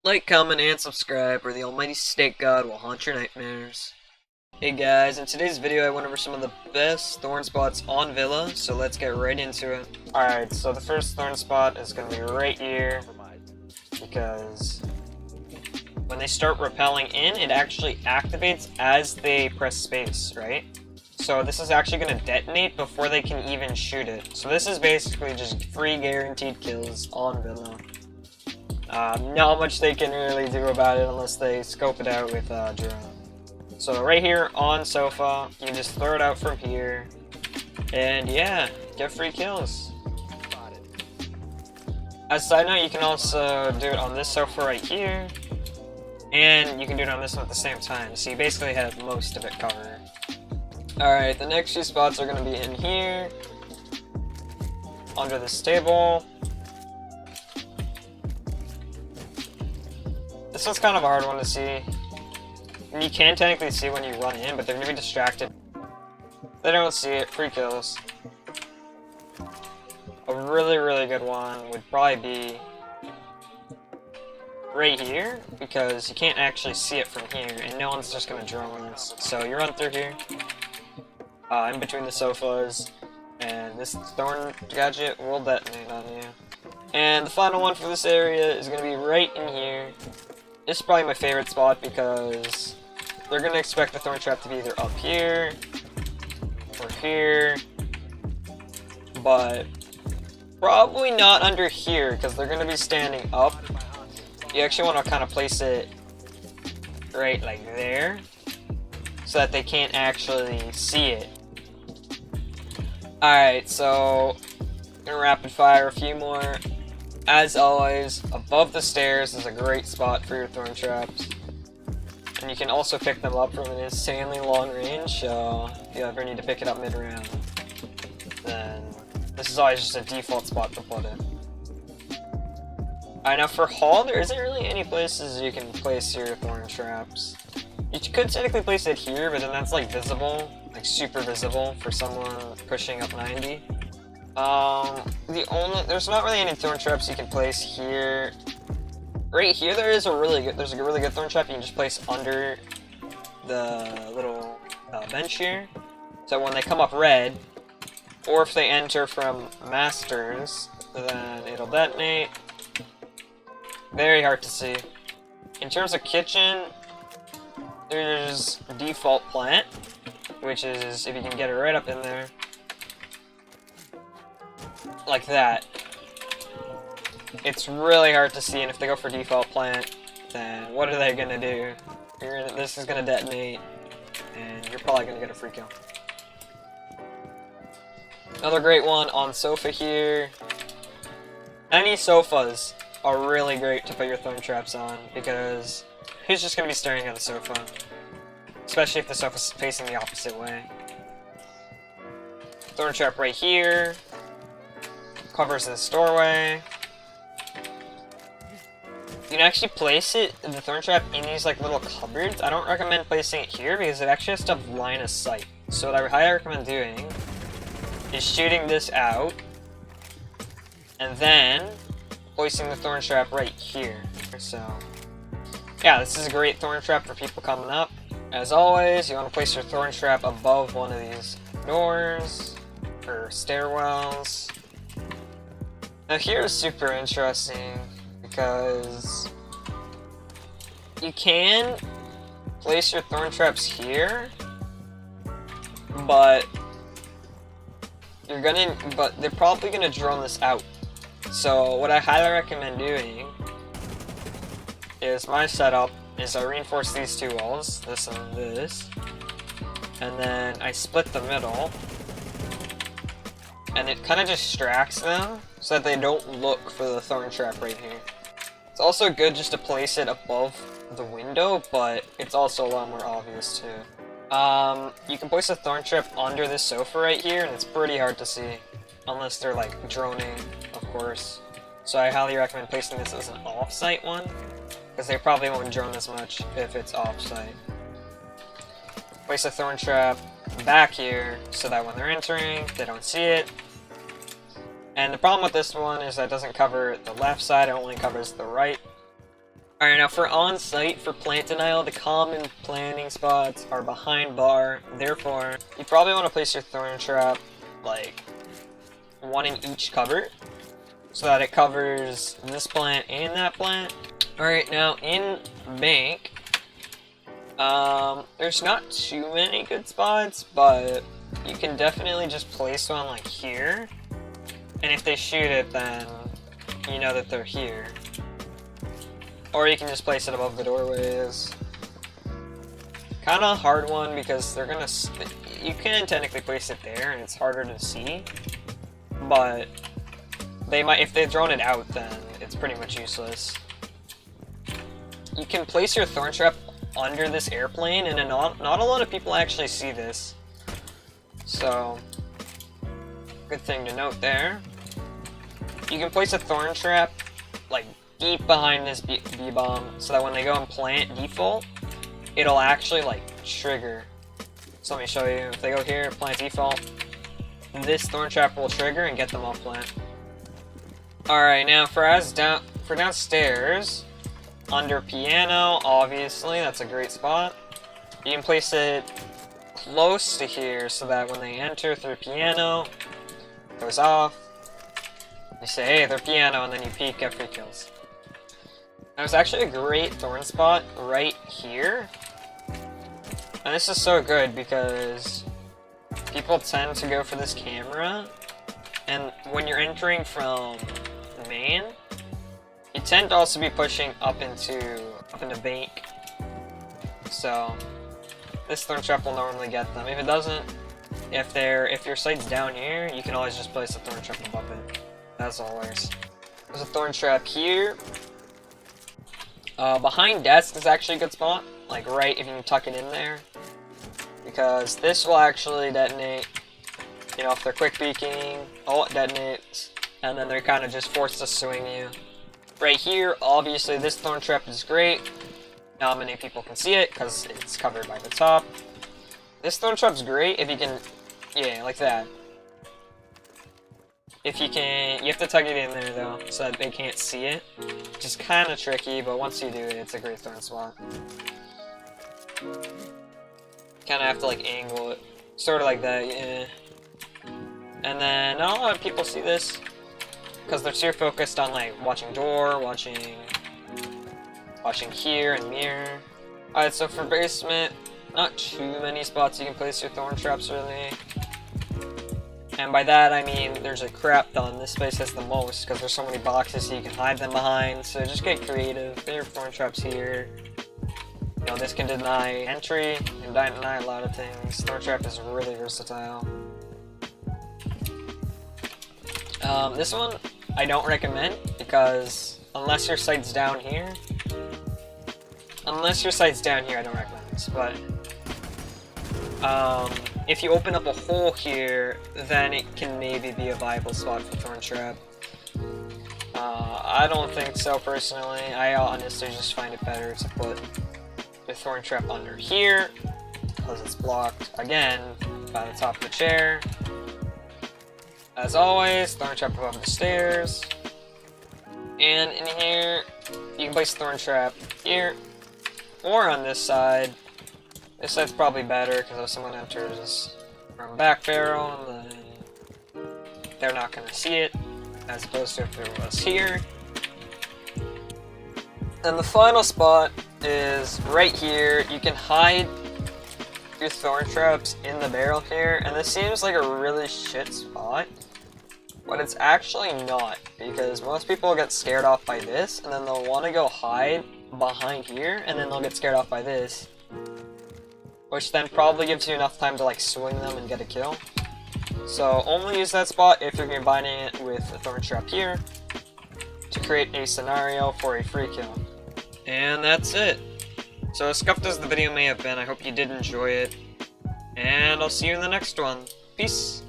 Like, comment, and subscribe, or the almighty snake god will haunt your nightmares. Hey guys, in today's video I went over some of the best thorn spots on Villa, so let's get right into it. Alright, so the first thorn spot is going to be right here, because when they start repelling in, it actually activates as they press space, right? So this is actually going to detonate before they can even shoot it. So this is basically just free guaranteed kills on Villa. Not much they can really do about it unless they scope it out with drone. So right here on sofa, you just throw it out from here, and yeah, get free kills. As a side note, you can also do it on this sofa right here, and you can do it on this one at the same time, so you basically have most of it covered. Alright, the next few spots are going to be in here, under this table. This one's kind of a hard one to see. And you can technically see when you run in, but they're going to be distracted. They don't see it. Free kills. A really good one would probably be right here, because you can't actually see it from here, and no one's just going to drone this. So you run through here, in between the sofas, and this Thorn gadget will detonate on you. And the final one for this area is going to be right in here. This is probably my favorite spot because they're going to expect the Thorn Trap to be either up here or here, but probably not under here because they're going to be standing up. You actually want to kind of place it right like there so that they can't actually see it. Alright, so I'm going to rapid fire a few more. As always, above the stairs is a great spot for your Thorn Traps. And you can also pick them up from an insanely long range, so if you ever need to pick it up mid-round, then this is always just a default spot to put it. Alright, now for Hall, there isn't really any places you can place your Thorn Traps. You could technically place it here, but then that's like visible, like super visible for someone pushing up 90. There's not really any Thorn Traps you can place here. Right here there's a really good Thorn Trap you can just place under the little bench here. So when they come up red, or if they enter from Masters, then it'll detonate. Very hard to see. In terms of kitchen, there's default plant, which is if you can get it right up in there. Like that. It's really hard to see, and if they go for default plant, then what are they gonna do? This is gonna detonate, and you're probably gonna get a free kill. Another great one on sofa here. Any sofas are really great to put your Thorn Traps on, because who's just gonna be staring at the sofa? Especially if the sofa's facing the opposite way. Thorn Trap right here. Covers this doorway. You can actually place the Thorn Trap in these like little cupboards. I don't recommend placing it here because it actually has to have line of sight. So what I highly recommend doing is shooting this out and then placing the Thorn Trap right here. So yeah, this is a great Thorn Trap for people coming up. As always, you want to place your Thorn Trap above one of these doors or stairwells. Now here is super interesting because you can place your Thorn Traps here, but they're probably gonna drone this out. So what I highly recommend doing is my setup is I reinforce these two walls, this and this, and then I split the middle, and it kind of distracts them so that they don't look for the Thorn Trap right here. It's also good just to place it above the window, but it's also a lot more obvious too. You can place a Thorn Trap under this sofa right here, and it's pretty hard to see, unless they're like droning, of course. So I highly recommend placing this as an off-site one, because they probably won't drone as much if it's off-site. Place a Thorn Trap back here, so that when they're entering, they don't see it. And the problem with this one is that it doesn't cover the left side, it only covers the right. Alright, now for on-site, for plant denial, the common planting spots are behind bar. Therefore, you probably want to place your thorn trap, like, one in each cupboard, so that it covers this plant and that plant. Alright, now in bank, there's not too many good spots, but you can definitely just place one like here, and if they shoot it, then you know that they're here. Or you can just place it above the doorways. Kind of a hard one because they're gonna. You can technically place it there, and it's harder to see. But they might, if they've thrown it out, then it's pretty much useless. You can place your thorn trap under this airplane, and not a lot of people actually see this. So, good thing to note there. You can place a thorn trap like deep behind this B-bomb, so that when they go and plant default, it'll actually like trigger. So let me show you. If they go here, plant default, this thorn trap will trigger and get them off plant. Alright, now for downstairs, under piano, obviously, that's a great spot. You can place it close to here so that when they enter through piano, it goes off. You say, hey, they're piano, and then you peek, get free kills. There's actually a great thorn spot right here. And this is so good because people tend to go for this camera, and when you're entering from main, you tend to also be pushing up into bank. So this thorn trap will normally get them. If it doesn't, if your site's down here, you can always just place a thorn trap above it. As always. There's a thorn trap here. Behind desk is actually a good spot. Like right if you can tuck it in there. Because this will actually detonate. You know, if they're quick peeking, oh, it detonates. And then they're kind of just forced to swing you. Right here, obviously this thorn trap is great. Not many people can see it because it's covered by the top. This thorn trap's great if you can, yeah, like that. If you can, you have to tuck it in there though, so that they can't see it. Which is kind of tricky, but once you do it, it's a great thorn spot. Kind of have to like angle it, sort of like that, yeah. And then not a lot of people see this because they're too focused on like watching door, watching here and mirror. Alright, so for basement, not too many spots you can place your thorn traps really. And by that I mean there's a crap ton. This space has the most because there's so many boxes so you can hide them behind. So just get creative. Put your thorn traps here. You know, this can deny entry and deny a lot of things. Thorn trap is really versatile. This one I don't recommend because unless your site's down here, I don't recommend this. But if you open up a hole here, then it can maybe be a viable spot for thorn trap. I don't think so personally. I honestly just find it better to put the thorn trap under here because it's blocked again by the top of the chair. As always, thorn trap above the stairs. And in here, you can place thorn trap here or on this side. This side's probably better because if someone enters from back barrel, then they're not going to see it, as opposed to if it was here. And the final spot is right here. You can hide your thorn traps in the barrel here, and this seems like a really shit spot, but it's actually not, because most people get scared off by this, and then they'll want to go hide behind here, and then they'll get scared off by this. Which then probably gives you enough time to like swing them and get a kill. So only use that spot if you're combining it with a thorn trap here to create a scenario for a free kill. And that's it. So as scuffed as the video may have been, I hope you did enjoy it. And I'll see you in the next one. Peace!